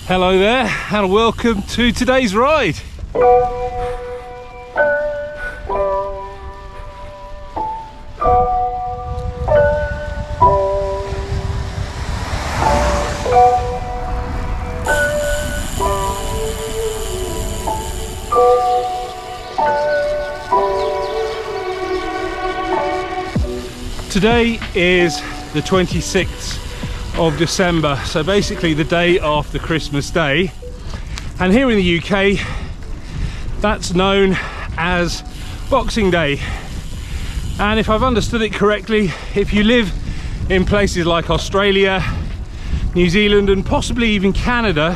Hello there and welcome to today's ride. Today is the 26th of December, so basically the day after Christmas Day, and here in the UK that's known as Boxing Day. And if I've understood it correctly, if you live in places like Australia, New Zealand and possibly even Canada,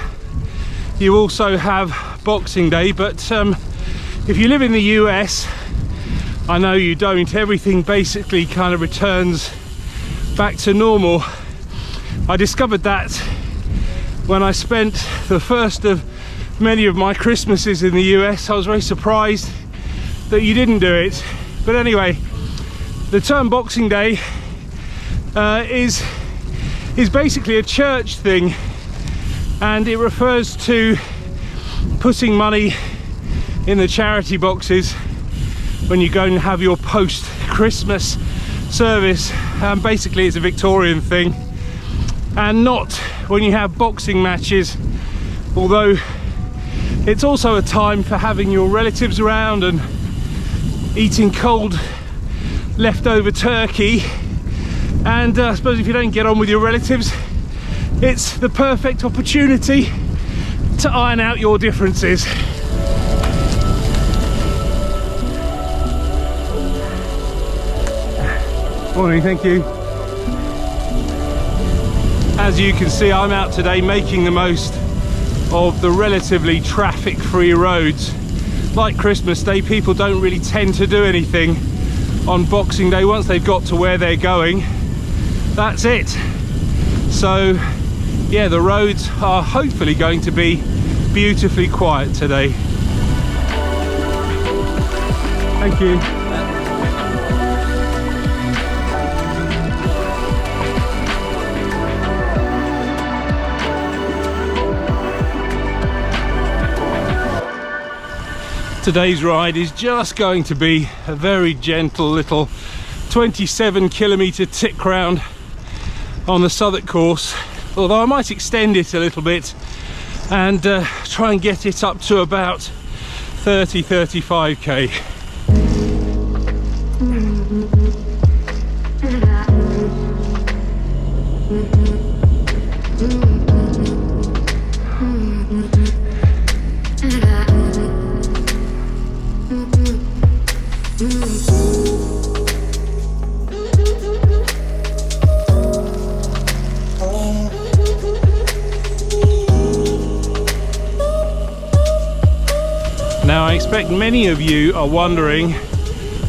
you also have Boxing Day. But if you live in the US, I know you don't. Everything basically kind of returns back to normal. I discovered that when I spent the first of many of my Christmases in the US. I was very surprised that you didn't do it. But anyway, the term Boxing Day is basically a church thing, and it refers to putting money in the charity boxes when you go and have your post-Christmas service. Basically it's a Victorian thing, and not when you have boxing matches, although it's also a time for having your relatives around and eating cold leftover turkey. And I suppose if you don't get on with your relatives, it's the perfect opportunity to iron out your differences. Morning, thank you. As you can see, I'm out today making the most of the relatively traffic-free roads. Like Christmas Day, people don't really tend to do anything on Boxing Day. Once they've got to where they're going, that's it. So yeah, the roads are hopefully going to be beautifully quiet today. Thank you. Today's ride is just going to be a very gentle little 27-kilometre tick round on the Southwark course, although I might extend it a little bit and try and get it up to about 30-35k. Now I expect many of you are wondering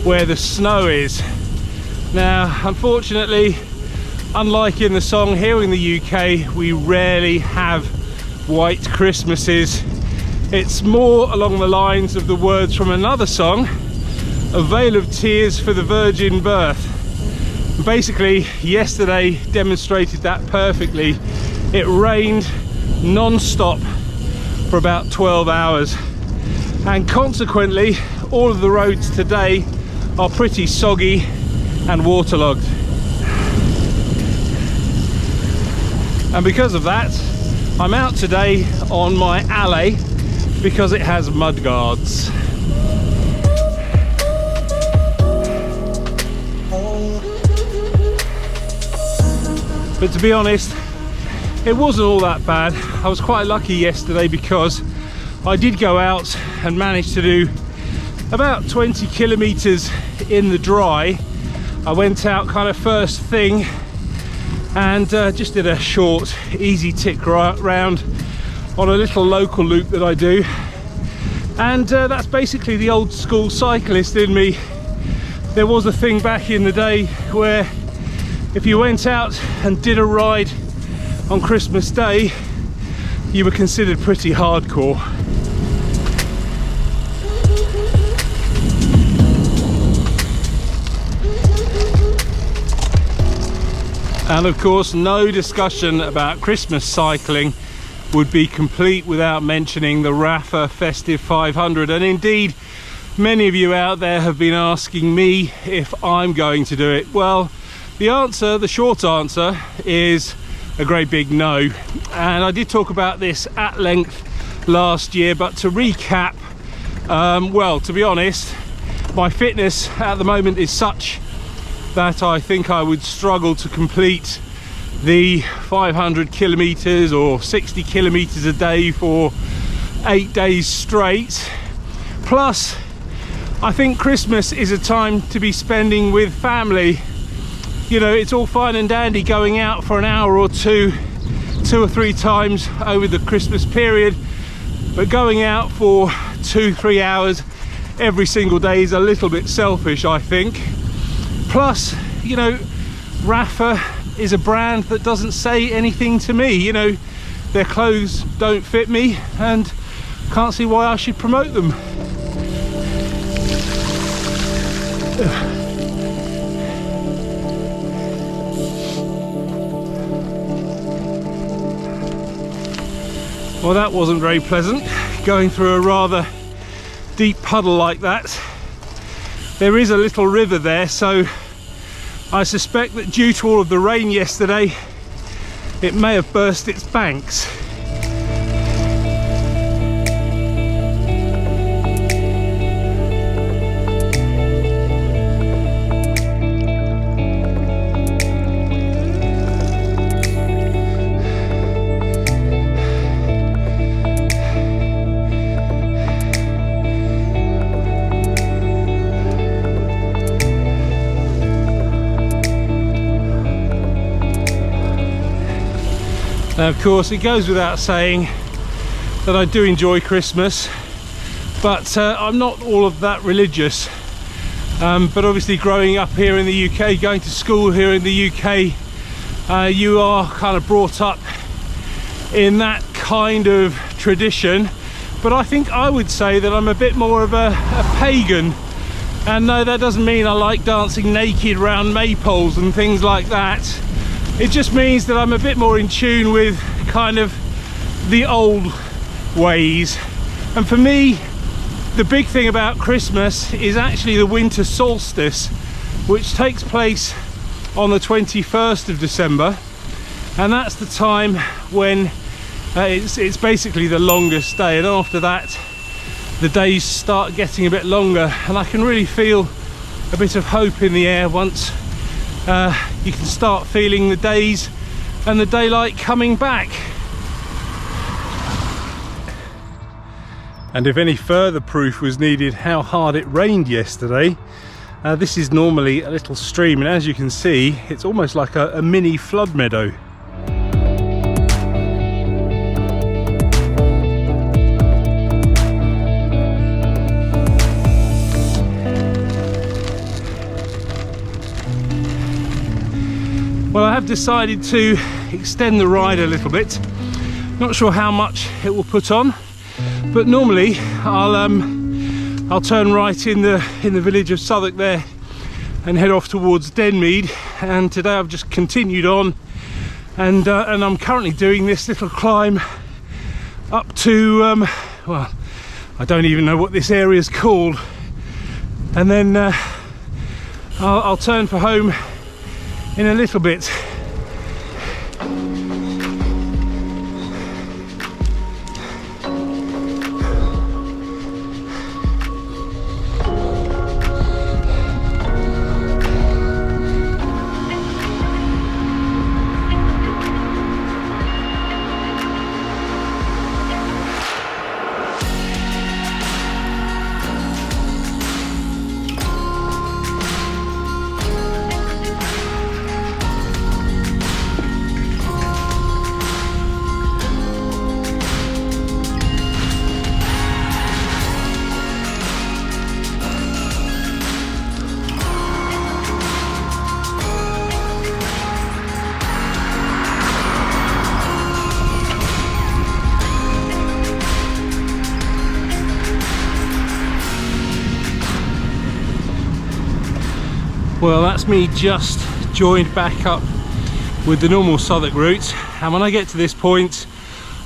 where the snow is. Now unfortunately, unlike in the song, here in the UK we rarely have white Christmases. It's more along the lines of the words from another song, A Veil of Tears for the Virgin Birth. Basically yesterday demonstrated that perfectly. It rained non-stop for about 12 hours. And consequently, all of the roads today are pretty soggy and waterlogged. And because of that, I'm out today on my alley because it has mud guards. But to be honest, it wasn't all that bad. I was quite lucky yesterday because I did go out and manage to do about 20 kilometers in the dry. I went out kind of first thing and just did a short, easy tick round on a little local loop that I do. And that's basically the old school cyclist in me. There was a thing back in the day where if you went out and did a ride on Christmas Day, you were considered pretty hardcore. And of course, no discussion about Christmas cycling would be complete without mentioning the Rafa Festive 500. And indeed, many of you out there have been asking me if I'm going to do it. Well, the short answer is a great big no. And I did talk about this at length last year, but to recap, well, to be honest, my fitness at the moment is such that I think I would struggle to complete the 500 kilometers or 60 kilometers a day for 8 days straight. Plus, I think Christmas is a time to be spending with family. You know, it's all fine and dandy going out for an hour or two or three times over the Christmas period, but going out for 2-3 hours every single day is a little bit selfish, I think. Plus, you know, Rafa is a brand that doesn't say anything to me. You know, their clothes don't fit me and can't see why I should promote them. Well, that wasn't very pleasant, going through a rather deep puddle like that. There is a little river there, so I suspect that due to all of the rain yesterday, it may have burst its banks. Now, of course, it goes without saying that I do enjoy Christmas, but I'm not all of that religious. But obviously, growing up here in the UK, going to school here in the UK, you are kind of brought up in that kind of tradition. But I think I would say that I'm a bit more of a pagan. And no, that doesn't mean I like dancing naked around maypoles and things like that. It just means that I'm a bit more in tune with kind of the old ways. And for me, the big thing about Christmas is actually the winter solstice, which takes place on the 21st of December. And that's the time when it's basically the longest day. And after that, the days start getting a bit longer. And I can really feel a bit of hope in the air once you can start feeling the days and the daylight coming back. And if any further proof was needed how hard it rained yesterday, this is normally a little stream, and as you can see, it's almost like a mini flood meadow. Well, I have decided to extend the ride a little bit. Not sure how much it will put on, but normally I'll turn right in the village of Southwark there and head off towards Denmead. And today I've just continued on, and I'm currently doing this little climb up to well, I don't even know what this area is called, and then I'll turn for home in a little bit. Well, that's me just joined back up with the normal Southwark route, and when I get to this point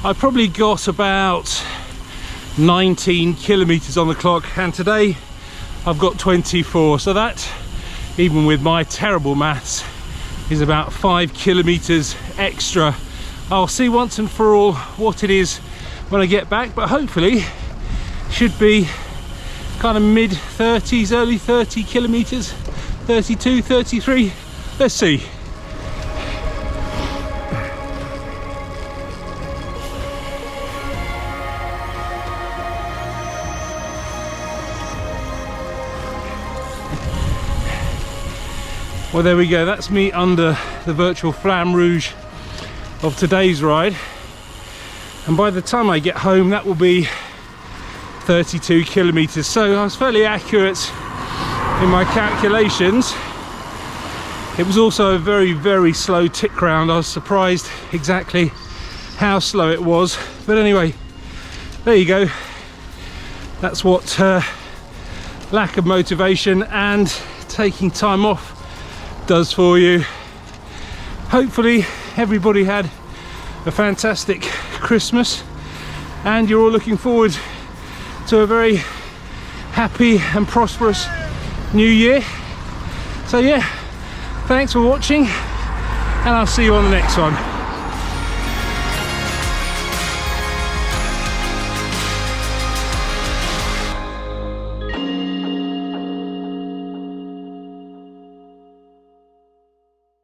I probably got about 19 kilometers on the clock, and today I've got 24, so that, even with my terrible maths, is about 5 kilometers extra. I'll see once and for all what it is when I get back, but hopefully should be kind of mid 30s, early 30 kilometers, 32, 33, let's see. Well, there we go, that's me under the virtual flamme rouge of today's ride, and by the time I get home that will be 32 kilometers. So I was fairly accurate in my calculations. It was also a very slow tick round. I was surprised exactly how slow it was, but anyway, there you go. That's what lack of motivation and taking time off does for you. Hopefully everybody had a fantastic Christmas and you're all looking forward to a very happy and prosperous new year. So yeah, thanks for watching and I'll see you on the next one.